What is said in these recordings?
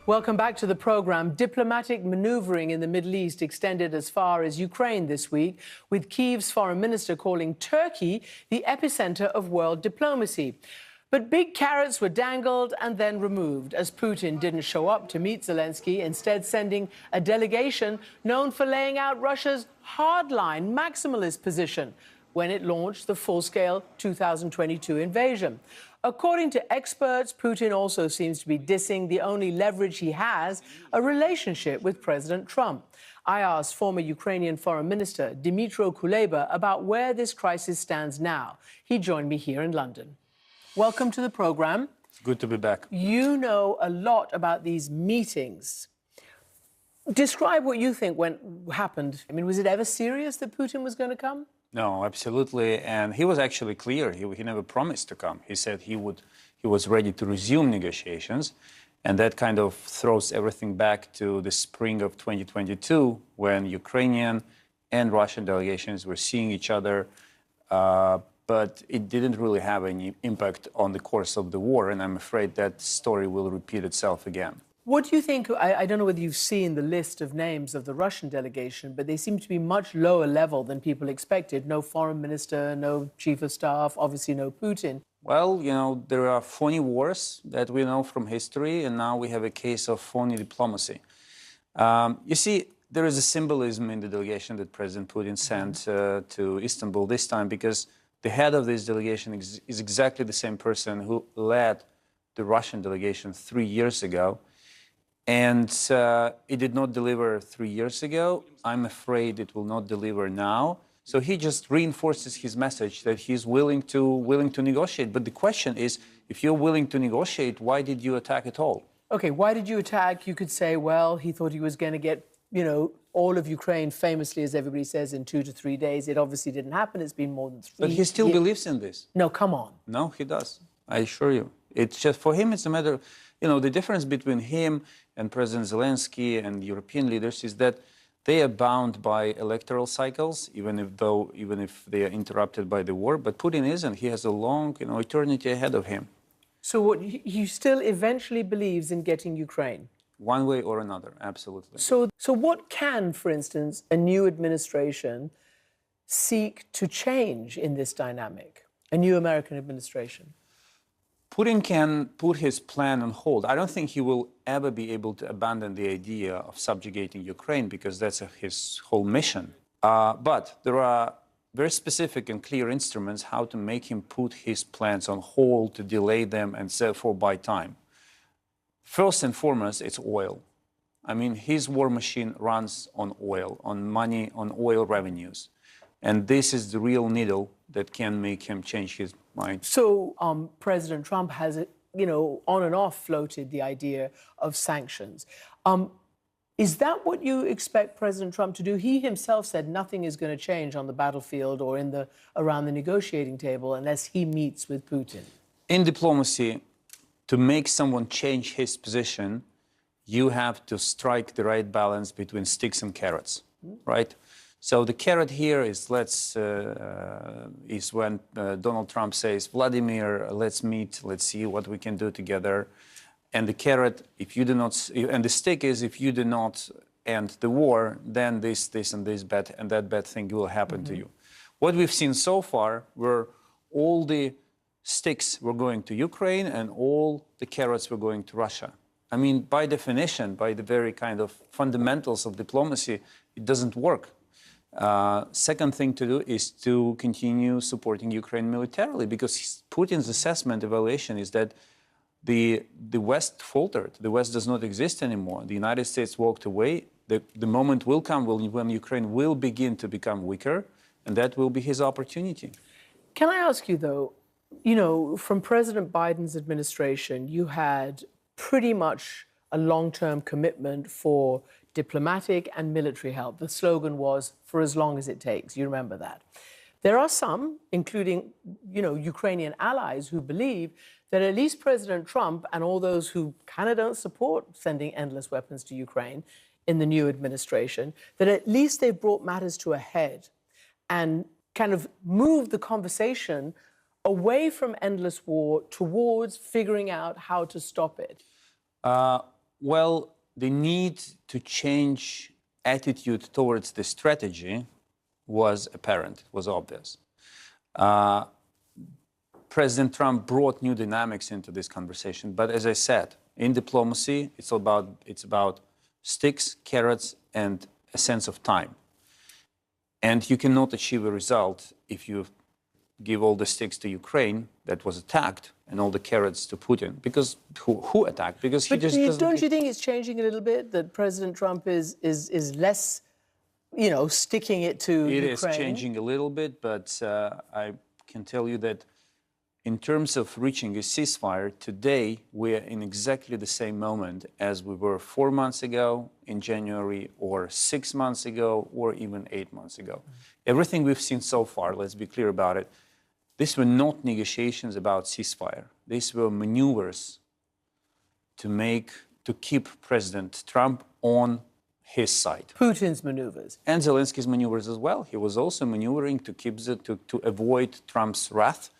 Welcome back to the programme. Diplomatic manoeuvring in the Middle East extended as far as Ukraine this week, with Kyiv's foreign minister calling Turkey the epicentre of world diplomacy. But big carrots were dangled and then removed, as Putin didn't show up to meet Zelensky, instead sending a delegation known for laying out Russia's hardline maximalist position when it launched the full-scale 2022 invasion. According to experts, Putin also seems to be dissing the only leverage he has, a relationship with President Trump. I asked former Ukrainian Foreign Minister Dmytro Kuleba about where this crisis stands now. He joined me here in London. Welcome to the programme. It's good to be back. You know a lot about these meetings. Describe what you think happened. I mean, was it ever serious that Putin was going to come? No, absolutely. And he was actually clear. He never promised to come. He said he was ready to resume negotiations. And that kind of throws everything back to the spring of 2022, when Ukrainian and Russian delegations were seeing each other. But it didn't really have any impact on the course of the war. And I'm afraid that story will repeat itself again. What do you think? I don't know whether you've seen the list of names of the Russian delegation, but they seem to be much lower level than people expected. No foreign minister, no chief of staff, obviously no Putin. Well, you know, there are phony wars that we know from history, and now we have a case of phony diplomacy. You see, there is a symbolism in the delegation that President Putin sent to Istanbul this time, because the head of this delegation is exactly the same person who led the Russian delegation 3 years ago. And it did not deliver 3 years ago. I'm afraid it will not deliver now. So he just reinforces his message that he's willing to negotiate. But the question is, if you're willing to negotiate, why did you attack at all? OK, why did you attack? You could say, well, he thought he was going to get, you know, all of Ukraine famously, as everybody says, in 2 to 3 days. It obviously didn't happen. It's been more than 3 But he still believes in this. No, come on. No, he does. I assure you. It's just, for him, it's a matter, you know, the difference between him and President Zelensky and European leaders is that they are bound by electoral cycles, even if they are interrupted by the war. But Putin isn't. He has a long, you know, eternity ahead of him. So what, he still eventually believes in getting Ukraine? One way or another, absolutely. So what can, for instance, a new administration seek to change in this dynamic? A new American administration? Putin can put his plan on hold. I don't think he will ever be able to abandon the idea of subjugating Ukraine, because that's his whole mission. But there are very specific and clear instruments how to make him put his plans on hold, to delay them, and therefore buy time. First and foremost, it's oil. I mean, his war machine runs on oil, on money, on oil revenues. And this is the real needle that can make him change his mind. So President Trump has, you know, on and off floated the idea of sanctions. Is that what you expect President Trump to do? He himself said nothing is going to change on the battlefield or around the negotiating table unless he meets with Putin. In diplomacy, to make someone change his position, you have to strike the right balance between sticks and carrots, right? So the carrot here is when Donald Trump says, Vladimir, let's meet, let's see what we can do together. And the carrot, and the stick is, if you do not end the war, then this and this bad and that bad thing will happen to you. What we've seen so far were all the sticks were going to Ukraine and all the carrots were going to Russia. I mean, by definition, by the very kind of fundamentals of diplomacy, it doesn't work. Second thing to do is to continue supporting Ukraine militarily, because Putin's evaluation is that the West faltered. The West does not exist anymore. The United States walked away. The moment will come when Ukraine will begin to become weaker, and that will be his opportunity. Can I ask you, though, you know, from President Biden's administration, you had pretty much a long-term commitment for diplomatic and military help. The slogan was, for as long as it takes. You remember that. There are some, including, you know, Ukrainian allies, who believe that at least President Trump and all those who kind of don't support sending endless weapons to Ukraine in the new administration, that at least they've brought matters to a head and kind of moved the conversation away from endless war towards figuring out how to stop it. Well, the need to change attitude towards the strategy was apparent, it was obvious. President Trump brought new dynamics into this conversation, but as I said, in diplomacy, it's about sticks, carrots, and a sense of time. And you cannot achieve a result if you give all the sticks to Ukraine that was attacked and all the carrots to Putin. Because who attacked? Because he just doesn't. Don't you think it's changing a little bit, that President Trump is less, you know, sticking it to Ukraine? It is changing a little bit, but I can tell you that in terms of reaching a ceasefire, today we are in exactly the same moment as we were 4 months ago in January, or 6 months ago, or even 8 months ago. Everything we've seen so far, let's be clear about it, these were not negotiations about ceasefire. These were maneuvers to keep President Trump on his side. Putin's maneuvers. And Zelensky's maneuvers as well. He was also maneuvering to avoid Trump's wrath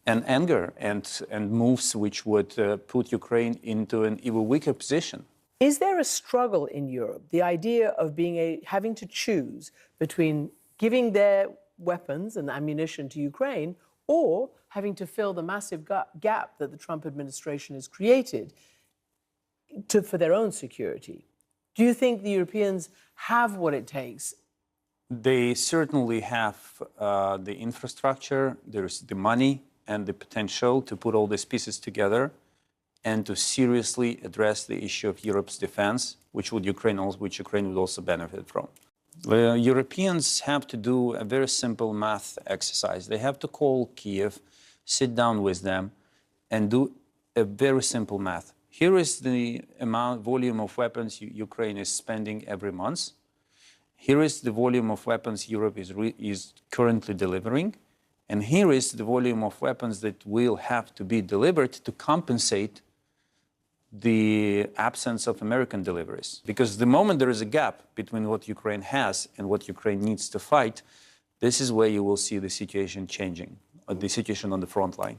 and anger and moves which would put Ukraine into an even weaker position. Is there a struggle in Europe, the idea of having to choose between giving their weapons and ammunition to Ukraine or having to fill the massive gap that the Trump administration has created for their own security? Do you think the Europeans have what it takes? They certainly have the infrastructure, there's the money and the potential to put all these pieces together and to seriously address the issue of Europe's defense, which Ukraine would also benefit from. The Europeans have to do a very simple math exercise. They have to call Kiev, sit down with them, and do a very simple math. Here is the volume of weapons Ukraine is spending every month. Here is the volume of weapons Europe is currently delivering. And here is the volume of weapons that will have to be delivered to compensate the absence of American deliveries. Because the moment there is a gap between what Ukraine has and what Ukraine needs to fight, this is where you will see the situation changing, the situation on the front line.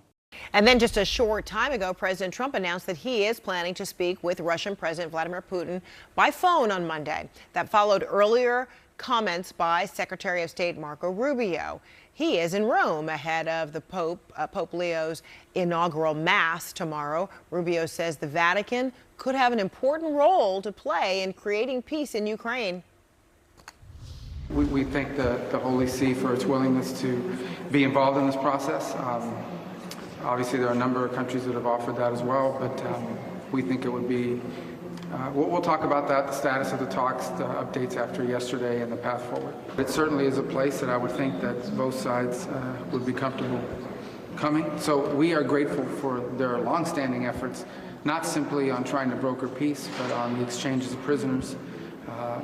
And then just a short time ago, President Trump announced that he is planning to speak with Russian President Vladimir Putin by phone on Monday. That followed earlier comments by Secretary of State Marco Rubio. He is in Rome ahead of the Pope Leo's inaugural Mass tomorrow. Rubio says the Vatican could have an important role to play in creating peace in Ukraine. We thank the Holy See for its willingness to be involved in this process. Obviously, there are a number of countries that have offered that as well, but we think it would be we'll talk about that, the status of the talks, the updates after yesterday, and the path forward. It certainly is a place that I would think that both sides would be comfortable coming. So we are grateful for their longstanding efforts, not simply on trying to broker peace, but on the exchanges of prisoners.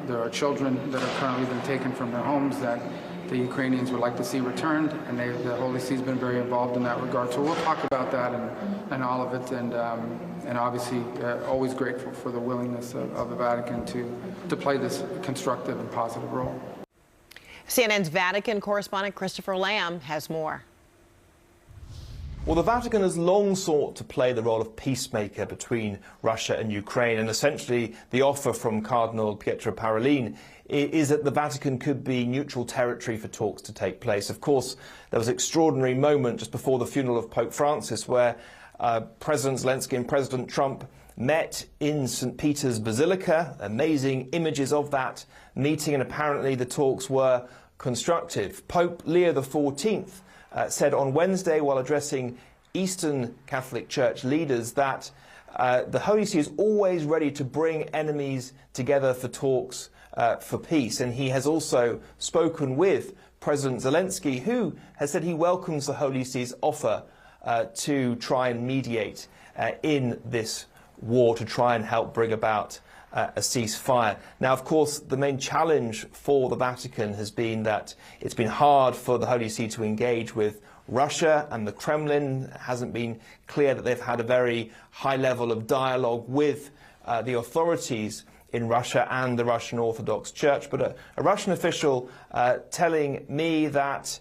There are children that have currently been taken from their homes that the Ukrainians would like to see returned, and the Holy See has been very involved in that regard. So we'll talk about that and all of it, and obviously always grateful for the willingness of the Vatican to play this constructive and positive role. CNN's Vatican correspondent Christopher Lamb has more. Well, the Vatican has long sought to play the role of peacemaker between Russia and Ukraine, and essentially the offer from Cardinal Pietro Parolin is that the Vatican could be neutral territory for talks to take place. Of course, there was an extraordinary moment just before the funeral of Pope Francis where President Zelensky and President Trump met in St. Peter's Basilica. Amazing images of that meeting, and apparently the talks were constructive. Pope Leo XIV said on Wednesday, while addressing Eastern Catholic Church leaders, that the Holy See is always ready to bring enemies together for talks for peace. And he has also spoken with President Zelensky, who has said he welcomes the Holy See's offer to try and mediate in this war, to try and help bring about a ceasefire. Now, of course, the main challenge for the Vatican has been that it's been hard for the Holy See to engage with Russia, and the Kremlin. It hasn't been clear that they've had a very high level of dialogue with the authorities in Russia and the Russian Orthodox Church. But a Russian official telling me that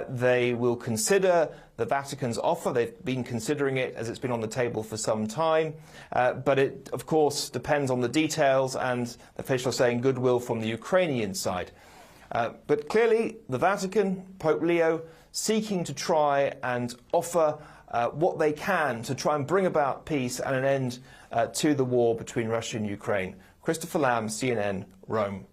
they will consider the Vatican's offer. They've been considering it as it's been on the table for some time, but it, of course, depends on the details and the officials saying goodwill from the Ukrainian side. But clearly, the Vatican, Pope Leo, seeking to try and offer what they can to try and bring about peace and an end to the war between Russia and Ukraine. Christopher Lamb, CNN, Rome.